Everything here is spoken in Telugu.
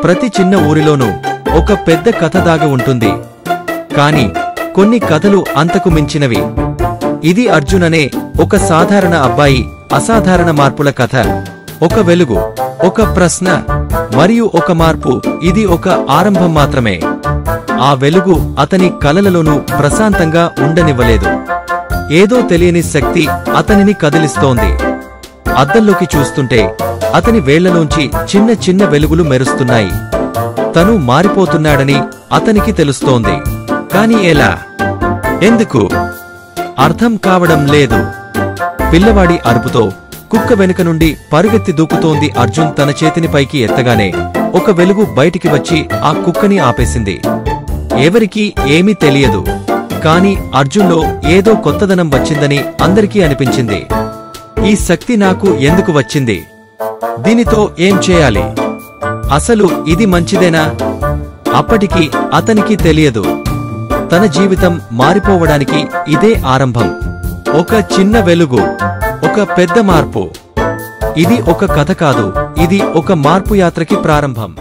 ప్రతి చిన్న ఊరిలోనూ ఒక పెద్ద కథ దాగి ఉంటుంది. కాని కొన్ని కథలు అంతకు మించినవి. ఇది అర్జున్ అనే ఒక సాధారణ అబ్బాయి అసాధారణ మార్పుల కథ. ఒక వెలుగు, ఒక ప్రశ్న మరియు ఒక మార్పు. ఇది ఒక ఆరంభం మాత్రమే. ఆ వెలుగు అతని కలలలోనూ ప్రశాంతంగా ఉండనివ్వలేదు. ఏదో తెలియని శక్తి అతనిని కదిలిస్తోంది. అద్దంలోకి చూస్తుంటే అతని వేళ్లలోంచి చిన్న చిన్న వెలుగులు మెరుస్తున్నాయి. తను మారిపోతున్నాడని అతనికి తెలుస్తోంది. కాని ఎలా? ఎందుకు? అర్థం కావడం లేదు. పిల్లవాడి అరుపుతో కుక్క వెనుక నుండి పరుగెత్తి దూకుతోంది. అర్జున్ తన చేతిని పైకి ఎత్తగానే ఒక వెలుగు బయటికి వచ్చి ఆ కుక్కని ఆపేసింది. ఎవరికీ ఏమీ తెలియదు. కాని అర్జున్లో ఏదో కొత్తదనం వచ్చిందని అందరికీ అనిపించింది. ఈ శక్తి నాకు ఎందుకు వచ్చింది? దీనితో ఏం చేయాలి? అసలు ఇది మంచిదేనా? అప్పటికి అతనికి తెలియదు. తన జీవితం మారిపోవడానికి ఇదే ఆరంభం. ఒక చిన్న వెలుగు, ఒక పెద్ద మార్పు. ఇది ఒక కథ కాదు, ఇది ఒక మార్పు యాత్రకి ప్రారంభం.